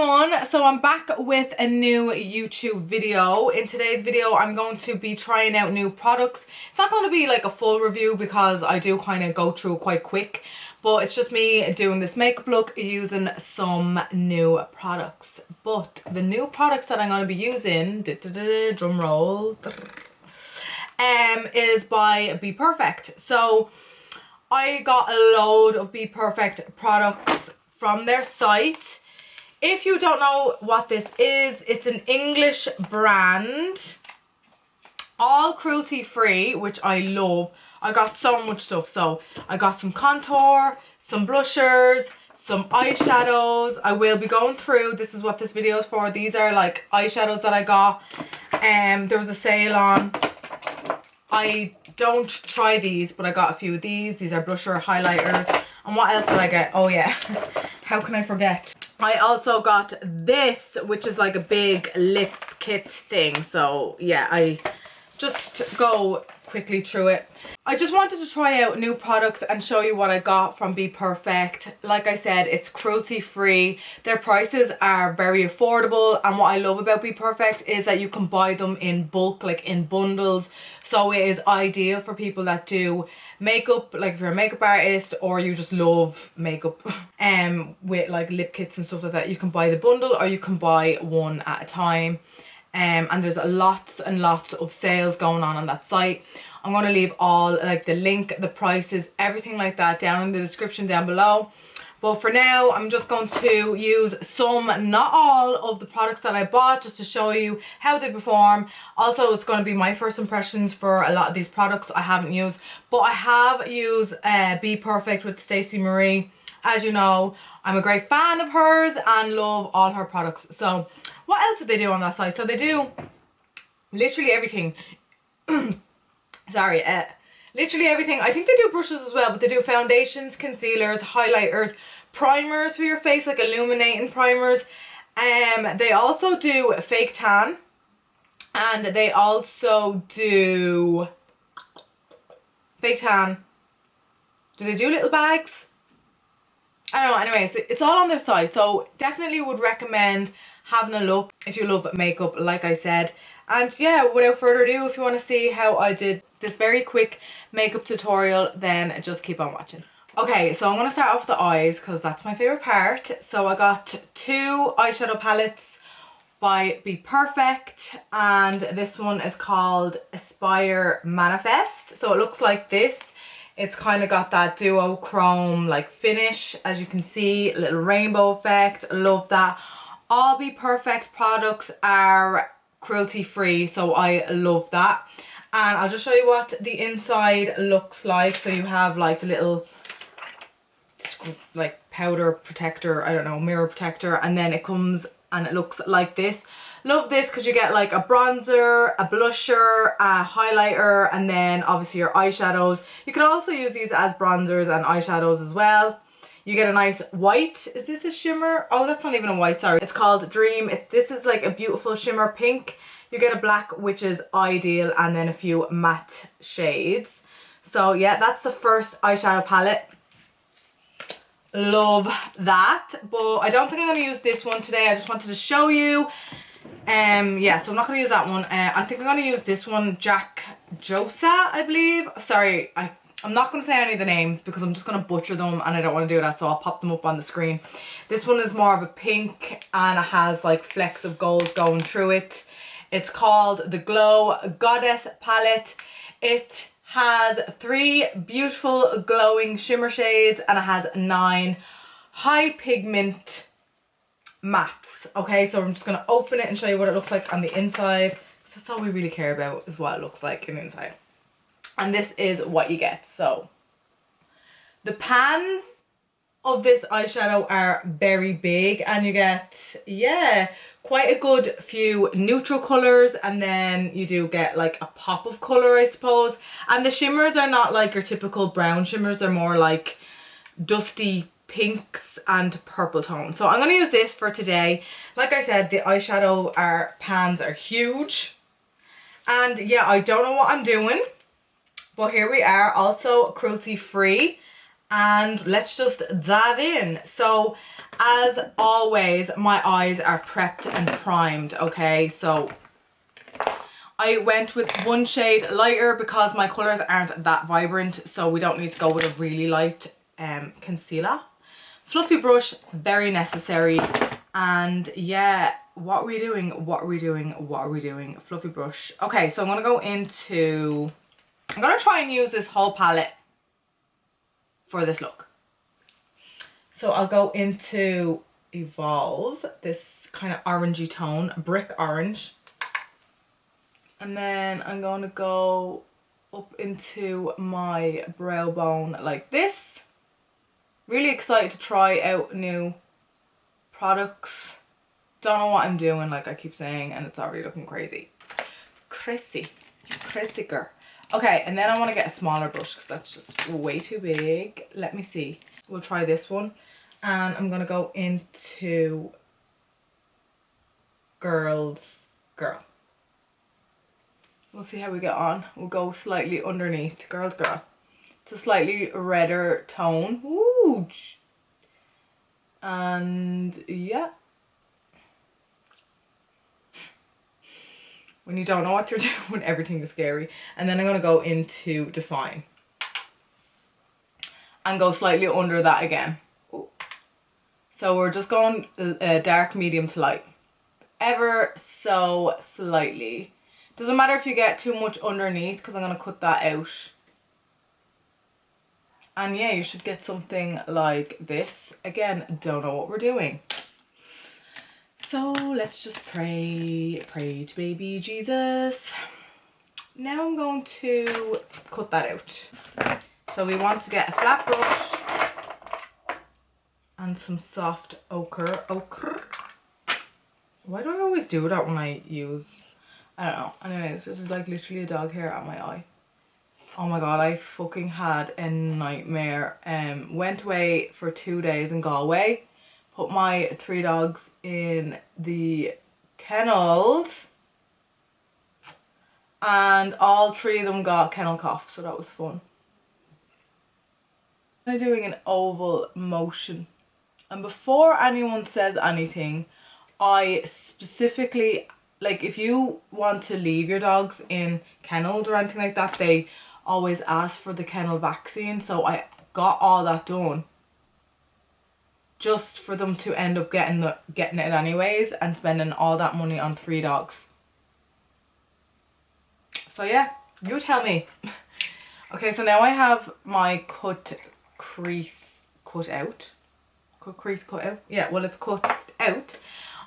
everyone, so I'm back with a new YouTube video. In today's video I'm going to be trying out new products. It's not going to be like a full review because I do kind of go through quite quick, but it's just me doing this makeup look using some new products. But the new products that I'm going to be using, drum roll, is by Bperfect. So I got a load of Bperfect products from their site. If you don't know what this is, it's an English brand, all cruelty free, which I love. I got so much stuff. So I got some contour, some blushers, some eyeshadows. I will be going through, this is what this video is for. These are like eyeshadows that I got. There was a sale on. I don't try these, but I got a few of these. These are blusher highlighters. And what else did I get? Oh yeah, how can I forget? I also got this, which is like a big lip kit thing. So yeah, I just go quickly through it. I just wanted to try out new products and show you what I got from Bperfect. Like I said, it's cruelty free. Their prices are very affordable, and what I love about Bperfect is that you can buy them in bulk, like in bundles. So it is ideal for people that do makeup, like if you're a makeup artist or you just love makeup with like lip kits and stuff like that. You can buy the bundle or you can buy one at a time. And there's lots and lots of sales going on that site. I'm going to leave all like the link, the prices, everything like that down in the description down below. But for now, I'm just going to use some, not all, of the products that I bought just to show you how they perform. Also, it's going to be my first impressions for a lot of these products I haven't used. But I have used Bperfect with Stacey Marie. As you know, I'm a great fan of hers and love all her products. So what else do they do on that site? So they do literally everything. Sorry, literally everything. I think they do brushes as well, but they do foundations, concealers, highlighters, primers for your face, like illuminating primers. They also do fake tan, and they also do fake tan. Do they do little bags? I don't know. Anyways, it's all on their site, so definitely would recommend having a look if you love makeup, like I said. And yeah, without further ado, if you want to see how I did this very quick makeup tutorial, then just keep on watching. Okay, so I'm going to start off with the eyes because that's my favourite part. So I got two eyeshadow palettes by Bperfect, and this one is called Aspire Manifest. So it looks like this. It's kind of got that duochrome like finish, as you can see, a little rainbow effect. I love that. All Bperfect products are cruelty free, so I love that. And I'll just show you what the inside looks like. So you have like the little like powder protector, I don't know, mirror protector, and then it comes and it looks like this. Love this because you get like a bronzer, a blusher, a highlighter, and then obviously your eyeshadows. You can also use these as bronzers and eyeshadows as well. You get a nice white. Is this a shimmer? Oh, that's not even a white, sorry. It's called Dream. This is like a beautiful shimmer pink. You get a black, which is ideal, and then a few matte shades. So yeah, that's the first eyeshadow palette. Love that. But I don't think I'm going to use this one today. I just wanted to show you. Yeah, so I'm not going to use that one. I think I'm going to use this one, Jack Josa, I believe. Sorry, I'm not going to say any of the names because I'm just going to butcher them and I don't want to do that, so I'll pop them up on the screen. This one is more of a pink and it has like flecks of gold going through it. It's called the Glow Goddess palette. It has 3 beautiful glowing shimmer shades and it has 9 high pigment mattes. Okay, so I'm just going to open it and show you what it looks like on the inside, because that's all we really care about, is what it looks like in the inside. And this is what you get. So the pans of this eyeshadow are very big, and you get, yeah, quite a good few neutral colours, and then you do get like a pop of colour, I suppose. And the shimmers are not like your typical brown shimmers, they're more like dusty pinks and purple tones. So I'm going to use this for today. Like I said, the eyeshadow pans are huge, and yeah, I don't know what I'm doing, but here we are. Also cruelty free, and let's just dive in. So as always, my eyes are prepped and primed, okay? So I went with one shade lighter because my colours aren't that vibrant, so we don't need to go with a really light concealer. Fluffy brush, very necessary. And yeah, what are we doing? What are we doing? What are we doing? Fluffy brush. Okay, so I'm going to go into... I'm going to try and use this whole palette for this look. So I'll go into Evolve, this kind of orangey tone, brick orange. And then I'm going to go up into my brow bone like this. Really excited to try out new products. Don't know what I'm doing, like I keep saying, and it's already looking crazy. Crazy girl. Okay, and then I want to get a smaller brush because that's just way too big. Let me see. We'll try this one. And I'm going to go into Girl. We'll see how we get on. We'll go slightly underneath. Girl. It's a slightly redder tone. Ooh. And yeah. When you don't know what you're doing, everything is scary. And then I'm going to go into Define. And go slightly under that again. Ooh. So we're just going dark, medium to light. Ever so slightly. Doesn't matter if you get too much underneath because I'm going to cut that out. And yeah, you should get something like this. Again, don't know what we're doing. So let's just pray to baby Jesus. Now I'm going to cut that out. So we want to get a flat brush and some soft ochre. Why do I always do that when I use... I don't know. Anyways, this is like literally a dog hair at my eye. Oh my god, I fucking had a nightmare. Went away for 2 days in Galway. Put my 3 dogs in the kennels. And all 3 of them got kennel cough, so that was fun. I'm doing an oval motion. And before anyone says anything, I specifically... Like, if you want to leave your dogs in kennels or anything like that, they always ask for the kennel vaccine. So I got all that done just for them to end up getting it anyways and spending all that money on 3 dogs. So yeah, you tell me. Okay, so now I have my crease cut out. Yeah, well, it's cut out.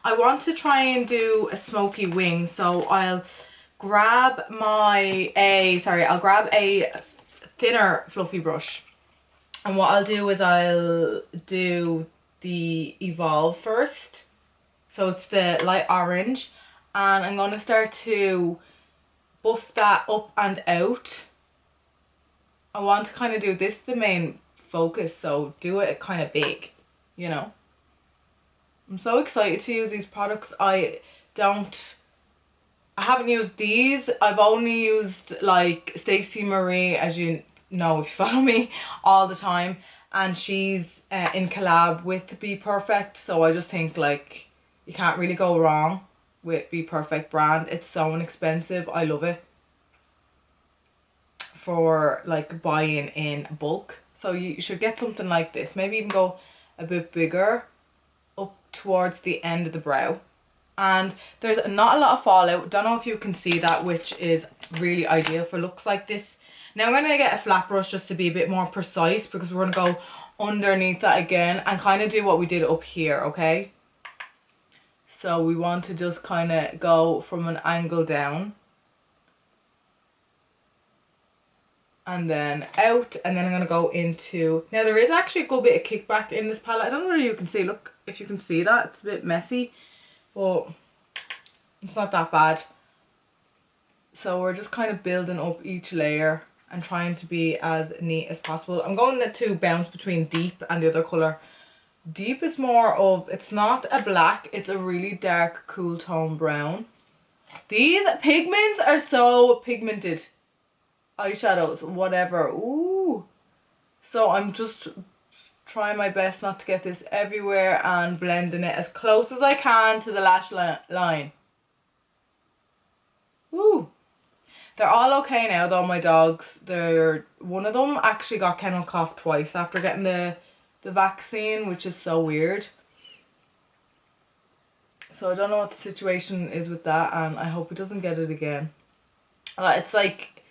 I want to try and do a smoky wing, so I'll grab I'll grab a thinner fluffy brush. And what I'll do is I'll do the Evolve first. So it's the light orange. And I'm going to start to buff that up and out. I want to kind of do this the main focus, so do it kind of big, you know. I'm so excited to use these products. I haven't used these. I've only used like Stacey Marie, as you know if you follow me, all the time. And she's in collab with Bperfect. So I just think like you can't really go wrong with Bperfect brand. It's so inexpensive. I love it. For like buying in bulk. So you should get something like this. Maybe even go a bit bigger up towards the end of the brow. And there's not a lot of fallout. Don't know if you can see that, which is really ideal for looks like this. Now I'm going to get a flat brush just to be a bit more precise, because we're going to go underneath that again and kind of do what we did up here, okay? So we want to just kind of go from an angle down. And then out, and then I'm going to go into... Now there is actually a good bit of kickback in this palette. I don't know if you can see, look, if you can see that, it's a bit messy, but it's not that bad. So we're just kind of building up each layer and trying to be as neat as possible. I'm going to bounce between deep and the other colour. Deep is more of, it's not a black, it's a really dark, cool tone brown. These pigments are so pigmented. Eyeshadows, whatever. Ooh, So I'm just trying my best not to get this everywhere and blending it as close as I can to the lash line. Woo! They're all okay now though, my dogs. One of them actually got kennel cough twice after getting the vaccine, which is so weird. So I don't know what the situation is with that, and I hope he doesn't get it again. It's like,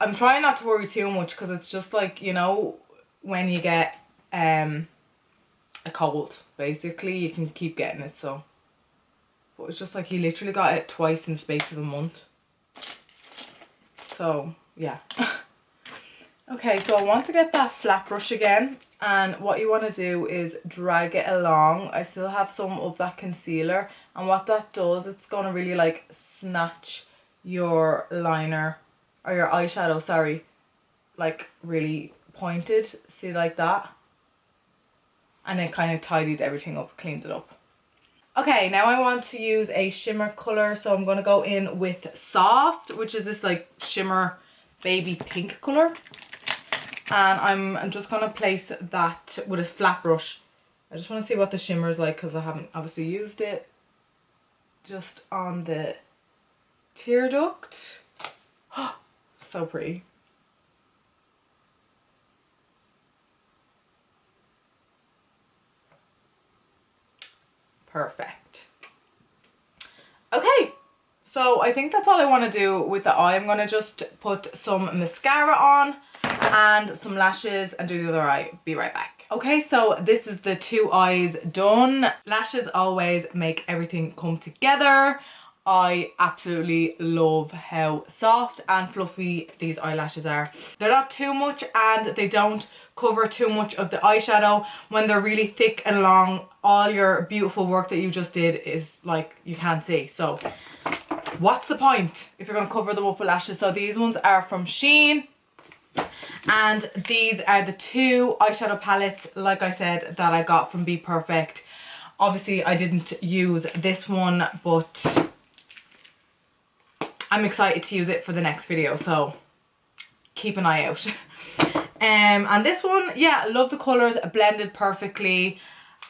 I'm trying not to worry too much because it's just like, you know, when you get a cold, basically, you can keep getting it, so. But it's just like he literally got it twice in the space of a month. So, yeah. Okay, so I want to get that flat brush again, and what you want to do is drag it along. I still have some of that concealer, and what that does, it's going to really like snatch your liner, or your eyeshadow, sorry, like really pointed, see, like that, and it kind of tidies everything up, cleans it up. Okay, now I want to use a shimmer colour, so I'm going to go in with Soft, which is this like shimmer baby pink colour. And I'm just going to place that with a flat brush. I just want to see what the shimmer is like because I haven't obviously used it. Just on the tear duct. So pretty. Perfect. Okay, so I think that's all I want to do with the eye. I'm going to just put some mascara on and some lashes and do the other eye. Be right back. Okay, so this is the two eyes done. Lashes always make everything come together. I absolutely love how soft and fluffy these eyelashes are. They're not too much and they don't cover too much of the eyeshadow. When they're really thick and long, all your beautiful work that you just did is like, you can't see. So what's the point if you're going to cover them up with lashes? So these ones are from Shein. And these are the two eyeshadow palettes, like I said, that I got from Bperfect. Obviously, I didn't use this one, but I'm excited to use it for the next video, so keep an eye out. And this one, yeah, love the colours, blended perfectly.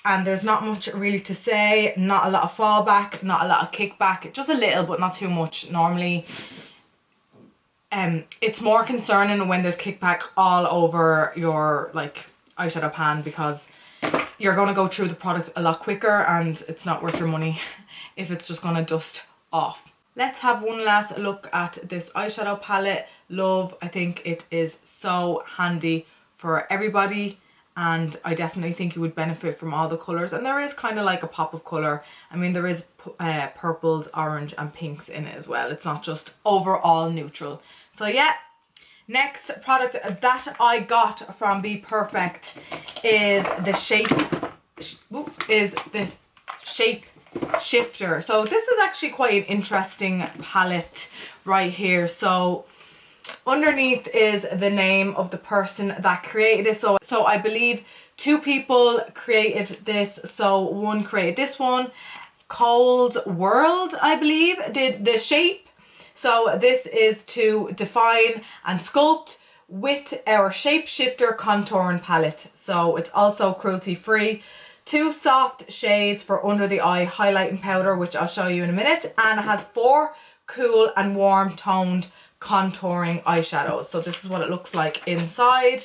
And there's not much really to say. Not a lot of fallback, not a lot of kickback. Just a little, but not too much. Normally, it's more concerning when there's kickback all over your like eyeshadow pan, because you're going to go through the product a lot quicker and it's not worth your money if it's just going to dust off. Let's have one last look at this eyeshadow palette. Love, I think it is so handy for everybody, and I definitely think you would benefit from all the colours. And there is kind of like a pop of colour. I mean, there is purples, orange and pinks in it as well. It's not just overall neutral. So yeah, next product that I got from Bperfect is the Shape Shifter. So this is actually quite an interesting palette right here. So underneath is the name of the person that created it. So I believe two people created this. So one created this one. Cold World, I believe, did the shape. So this is to define and sculpt with our Shape Shifter contouring palette. So it's also cruelty free. 2 soft shades for under the eye highlighting powder, which I'll show you in a minute, and it has 4 cool and warm toned contouring eyeshadows. So this is what it looks like inside.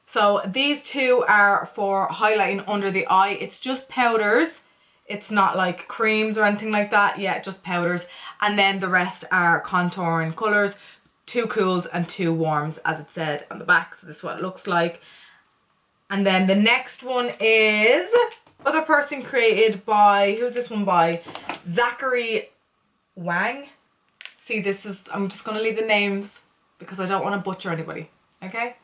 So these two are for highlighting under the eye. It's just powders. It's not like creams or anything like that. Yeah, just powders. And then the rest are contouring colours. 2 cools and 2 warms, as it said on the back. So this is what it looks like. And then the next one is other person created by, who's this one by? Zachary Wang. See, this is, I'm just going to leave the names because I don't want to butcher anybody, okay?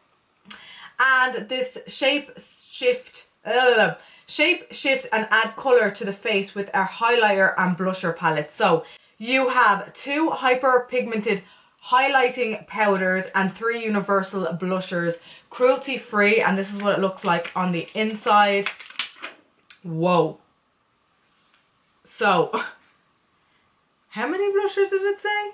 And this Shape Shift and add colour to the face with our highlighter and blusher palette. So you have 2 hyper pigmented highlighting powders and 3 universal blushers, cruelty free, and this is what it looks like on the inside. Whoa. So how many blushers did it say?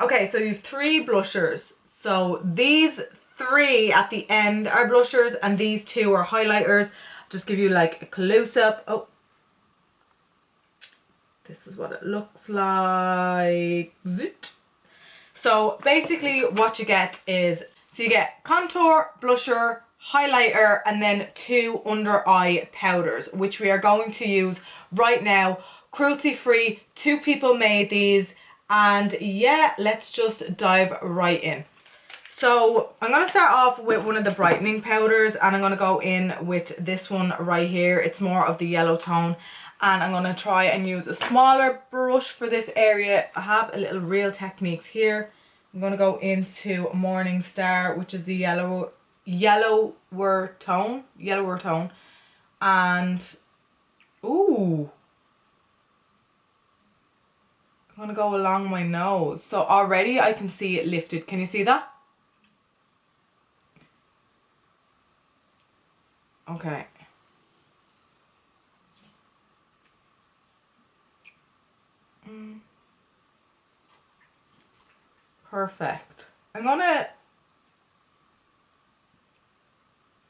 Okay, so you have 3 blushers. So these three at the end are blushers and these two are highlighters. Just give you like a close-up. Oh, this is what it looks like. So basically what you get is, so you get contour, blusher, highlighter, and then two under eye powders, which we are going to use right now. Cruelty free, 2 people made these, and yeah, let's just dive right in. So I'm going to start off with one of the brightening powders, and I'm going to go in with this one right here. It's more of the yellow tone, and I'm going to try and use a smaller brush for this area. I have a little Real Techniques here. I'm going to go into Morning Star, which is the yellower tone, and ooh, I'm going to go along my nose. So already I can see it lifted. Can you see that? Okay. Perfect. I'm gonna...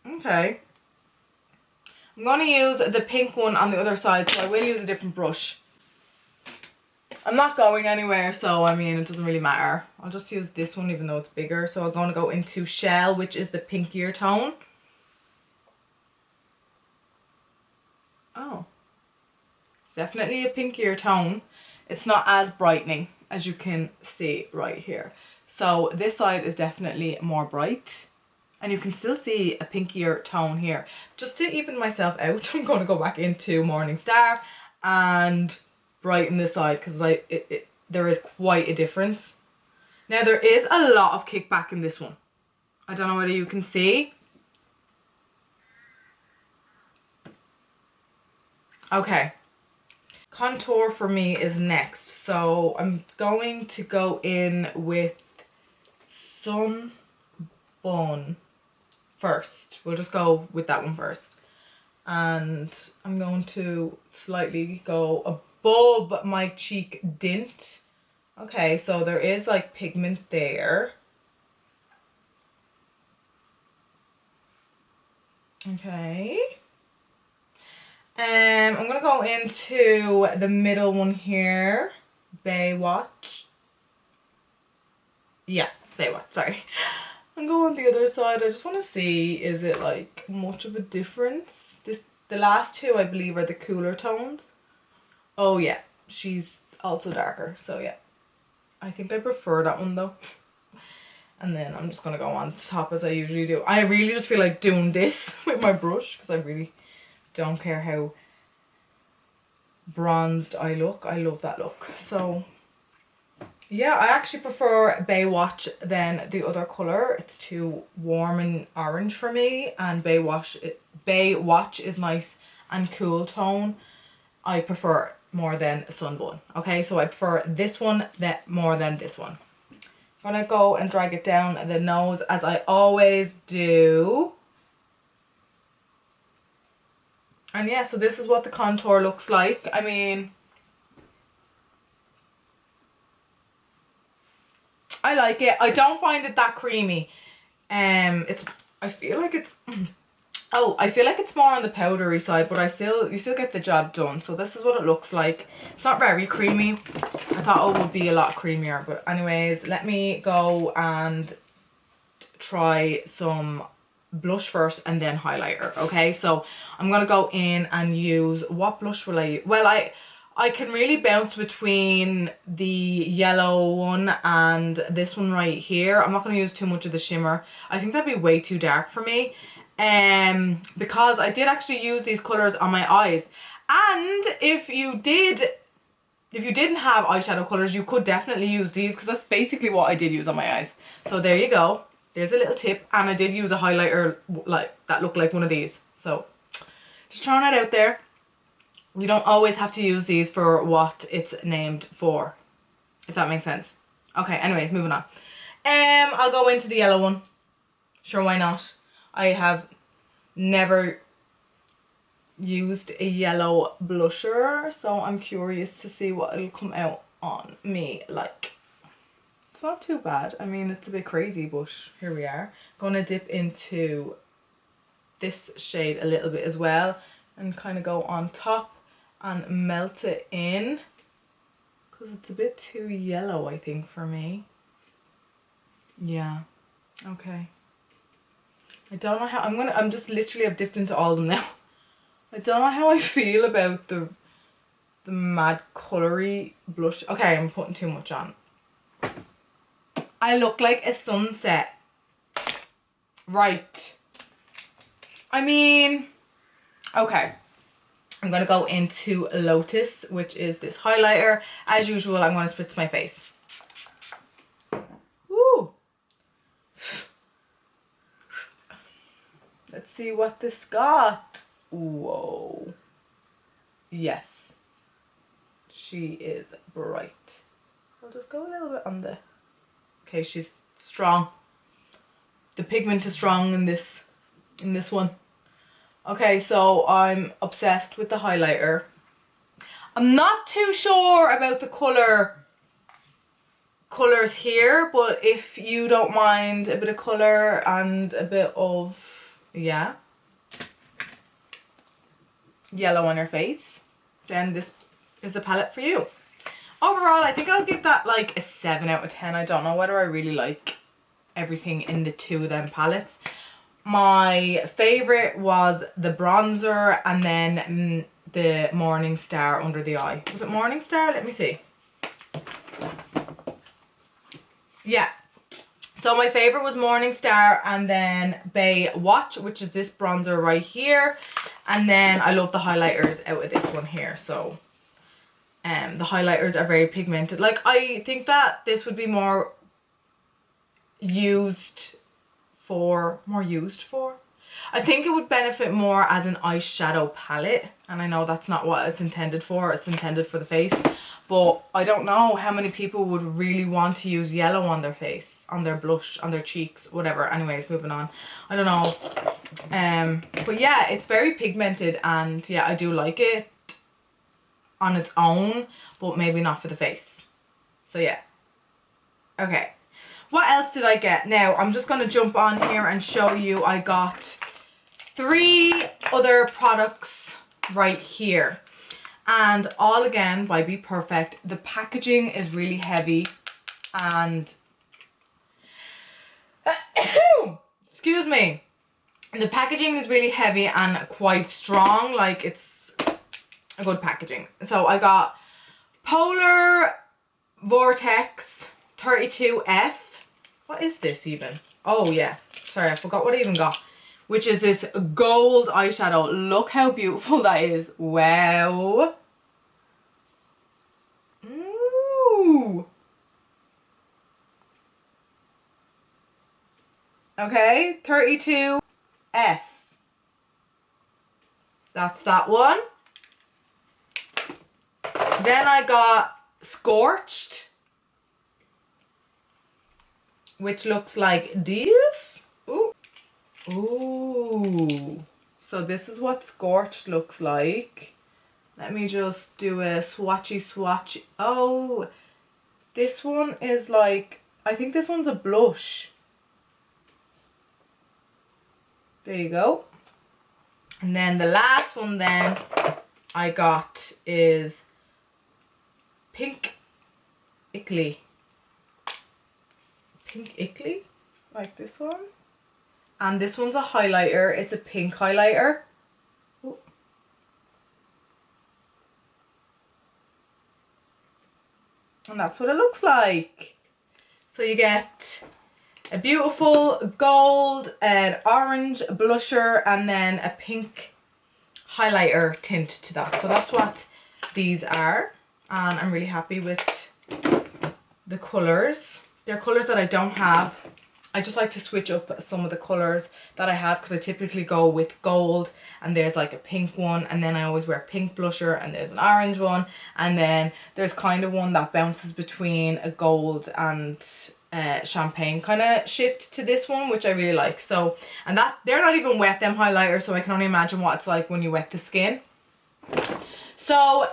Okay. I'm gonna use the pink one on the other side, so I will use a different brush. I'm not going anywhere, so I mean, it doesn't really matter. I'll just use this one even though it's bigger. So I'm gonna go into Shell, which is the pinkier tone. Oh. It's definitely a pinkier tone. It's not as brightening, as you can see right here. So this side is definitely more bright, and you can still see a pinkier tone here. Just to even myself out, I'm going to go back into Morning Star and brighten this side, because there is quite a difference. Now there is a lot of kickback in this one. I don't know whether you can see. Okay. Contour for me is next, so I'm going to go in with Sun Bun first. We'll just go with that one first, and I'm going to slightly go above my cheek dint. Okay, so there is like pigment there. Okay. I'm gonna go into the middle one here, Baywatch. Yeah, Baywatch, sorry. I'm going the other side. I just want to see, is it like much of a difference? The last two I believe are the cooler tones. Oh yeah, she's also darker, so yeah. I think I prefer that one though. And then I'm just gonna go on top as I usually do. I really just feel like doing this with my brush, because I really don't care how bronzed I look. I love that look. So yeah, I actually prefer Baywatch than the other colour. It's too warm and orange for me, and Baywatch is nice and cool tone. I prefer more than Sun Bun. Okay, so I prefer this one more than this one. I'm gonna go and drag it down the nose as I always do. And yeah, so this is what the contour looks like. I mean, I like it. I don't find it that creamy. I feel like it's I feel like it's more on the powdery side, but you still get the job done. So this is what it looks like. It's not very creamy. I thought it would be a lot creamier, but anyways, let me go and try some blush first and then highlighter. Okay, so I'm gonna go in and use, what blush will I use? Well, I can really bounce between the yellow one and this one right here. I'm not going to use too much of the shimmer. I think that'd be way too dark for me. Because I did actually use these colours on my eyes. And if you didn't have eyeshadow colours, you could definitely use these, because that's basically what I did use on my eyes. So there you go. There's a little tip. And I did use a highlighter like that looked like one of these. So just throwing it out there. You don't always have to use these for what it's named for, if that makes sense. Okay, anyways, moving on. I'll go into the yellow one. Sure, why not? I have never used a yellow blusher, so I'm curious to see what it'll come out on me like. It's not too bad. I mean, it's a bit crazy, but here we are. Gonna dip into this shade a little bit as well and kind of go on top and melt it in because it's a bit too yellow, I think, for me. Yeah, okay. I don't know how I'm just literally I've dipped into all of them now. I don't know how I feel about the mad colory blush. Okay, I'm putting too much on. I look like a sunset. Right. I mean, okay. I'm gonna go into Lotus, which is this highlighter. As usual, I'm gonna spritz my face. Woo! Let's see what this got. Whoa. Yes. She is bright. I'll just go a little bit on the... Okay, she's strong. The pigment is strong in this one. Okay, so I'm obsessed with the highlighter. I'm not too sure about the colours here, but if you don't mind a bit of colour and a bit of, yeah, yellow on your face, then this is a palette for you. Overall, I think I'll give that like a 7 out of 10. I don't know whether I really like everything in the two of them palettes. My favourite was the bronzer and then the Morning Star under the eye. Was it Morning Star? Let me see. Yeah. So my favourite was Morning Star and then Bay Watch, which is this bronzer right here. And then I love the highlighters out of this one here. So the highlighters are very pigmented. Like, I think that this would be more used for. I think it would benefit more as an eyeshadow palette. And I know that's not what it's intended for. It's intended for the face. But I don't know how many people would really want to use yellow on their face, on their blush, on their cheeks, whatever. Anyways, moving on. I don't know. But yeah, it's very pigmented and yeah, I do like it on its own, but maybe not for the face. So yeah. Okay. What else did I get? Now, I'm just going to jump on here and show you. I got 3 other products right here. And all again by Bperfect. The packaging is really heavy and excuse me. The packaging is really heavy and quite strong. Like, it's a good packaging. So I got Polar Vortex 32F. What is this even? Oh yeah, sorry, I forgot what I even got. Which is this gold eyeshadow. Look how beautiful that is. Wow. Ooh. Okay, 32F. That's that one. Then I got Scorched, which looks like this. Ooh. Ooh. So this is what Scorched looks like. Let me just do a swatchy. Oh, this one is like, I think this one's a blush. There you go. And then the last one then I got is Pink Ickly. Pink Ickly? Like this one. And this one's a highlighter. It's a pink highlighter. Ooh. And that's what it looks like. So you get a beautiful gold and orange blusher and then a pink highlighter tint to that. So that's what these are. And I'm really happy with the colours. They're colours that I don't have. I just like to switch up some of the colours that I have because I typically go with gold and there's like a pink one, and then I always wear pink blusher and there's an orange one, and then there's kind of one that bounces between a gold and champagne kind of shift to this one, which I really like. So, and that they're not even wet, them highlighters, so I can only imagine what it's like when you wet the skin. So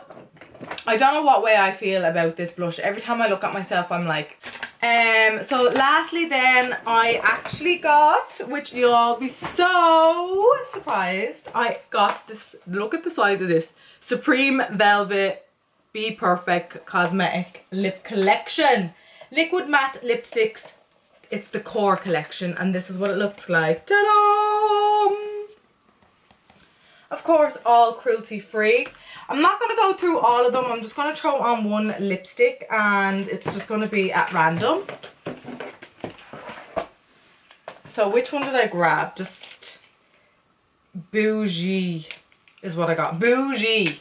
I don't know what way I feel about this blush. Every time I look at myself I'm like, So lastly then, I actually got, which you'll all be so surprised, I got this, look at the size of this, Supreme Velvet Bperfect Cosmetic Lip Collection. Liquid matte lipsticks. It's the core collection and this is what it looks like. Ta-da! Of course, all cruelty free. I'm not going to go through all of them. I'm just going to throw on one lipstick and it's just going to be at random. So which one did I grab? Just Bougie is what I got. Bougie.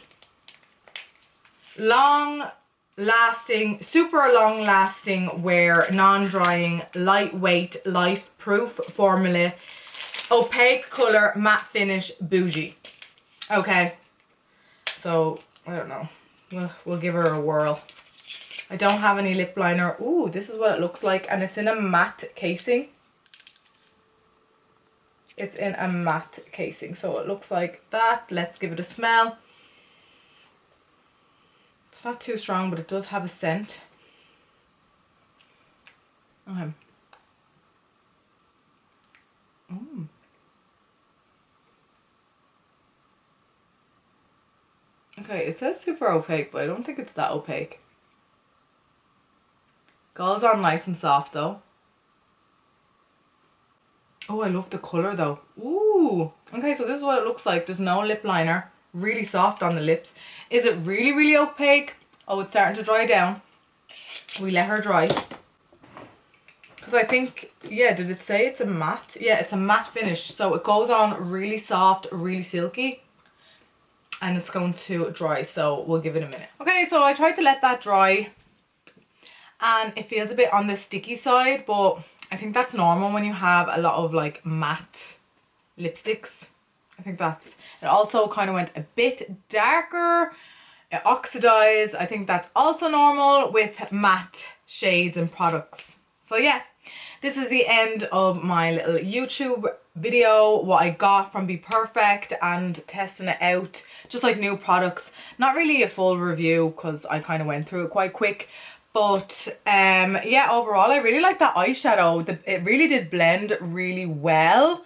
Long lasting, super long lasting wear, non-drying, lightweight, life proof formula, opaque color, matte finish, Bougie. Okay, so I don't know, we'll give her a whirl. I don't have any lip liner. Ooh, this is what it looks like and it's in a matte casing. It's in a matte casing, so it looks like that. Let's give it a smell. It's not too strong, but it does have a scent. Okay. Mm. Okay, it says super opaque, but I don't think it's that opaque. Goes on nice and soft though. Oh, I love the colour though. Ooh. Okay, so this is what it looks like. There's no lip liner. Really soft on the lips. Is it really, really opaque? Oh, it's starting to dry down. We let her dry. Because I think, yeah, did it say it's a matte? Yeah, it's a matte finish. So it goes on really soft, really silky. And it's going to dry, so we'll give it a minute. Okay, so I tried to let that dry. And it feels a bit on the sticky side, but I think that's normal when you have a lot of like matte lipsticks. I think that's, it also kind of went a bit darker. It oxidized. I think that's also normal with matte shades and products. So yeah, this is the end of my little YouTube video, what I got from Bperfect and testing it out, just like new products. Not really a full review because I kind of went through it quite quick. But yeah, overall I really like that eyeshadow. It really did blend really well.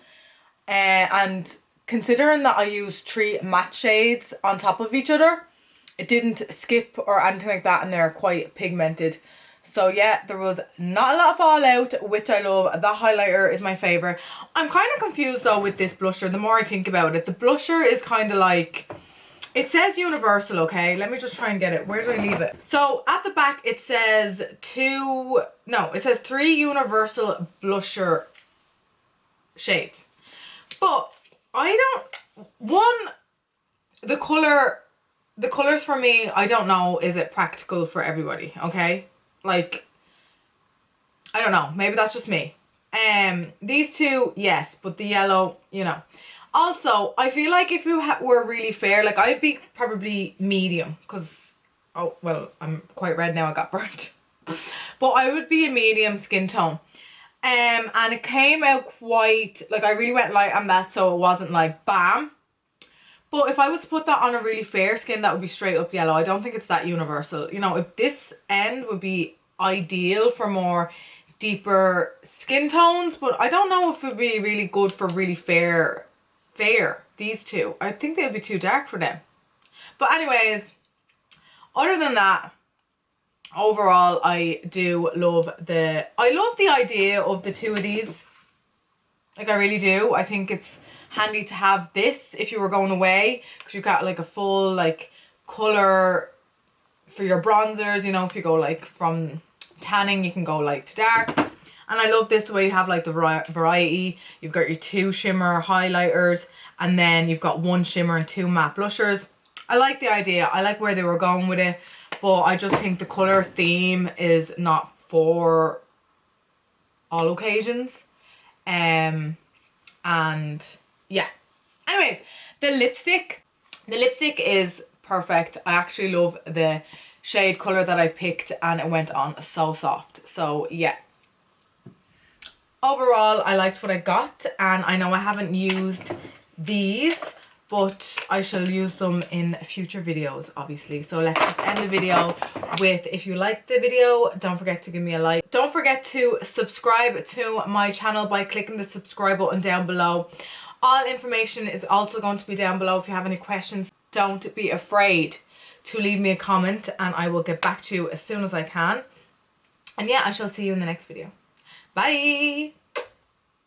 And considering that I used 3 matte shades on top of each other, it didn't skip or anything like that, and they're quite pigmented. So yeah, there was not a lot of fallout, which I love. The highlighter is my favourite. I'm kind of confused though with this blusher the more I think about it. The blusher is kind of like, it says universal, okay? Let me just try and get it. Where did I leave it? So at the back it says it says 3 universal blusher shades. But I don't, the colors for me, I don't know, is it practical for everybody, okay? Like, I don't know, maybe that's just me. These 2, yes, but the yellow, you know. Also, I feel like if you were really fair, like I'd be probably medium, because, oh, well, I'm quite red now, I got burnt. But I would be a medium skin tone. And it came out quite, like I really went light on that, so it wasn't like bam. But if I was to put that on a really fair skin, that would be straight up yellow. I don't think it's that universal. You know, if this end would be ideal for more deeper skin tones, but I don't know if it would be really good for really fair, these 2. I think they would be too dark for them. But anyways, other than that, overall I do love the idea of the 2 of these. Like I really do. I think it's handy to have this if you were going away, because you've got like a full like colour for your bronzers, you know, if you go like from tanning you can go light to dark. And I love this, the way you have like the variety. You've got your 2 shimmer highlighters and then you've got 1 shimmer and 2 matte blushers. I like the idea. I like where they were going with it, but I just think the colour theme is not for all occasions. And yeah, anyways, the lipstick is perfect. I actually love the shade color that I picked and it went on so soft. So yeah, overall I liked what I got, and I know I haven't used these, but I shall use them in future videos, obviously. So let's just end the video with, if you liked the video, don't forget to give me a like. Don't forget to subscribe to my channel by clicking the subscribe button down below. All information is also going to be down below. If you have any questions, don't be afraid to leave me a comment and I will get back to you as soon as I can. And yeah, I shall see you in the next video. Bye!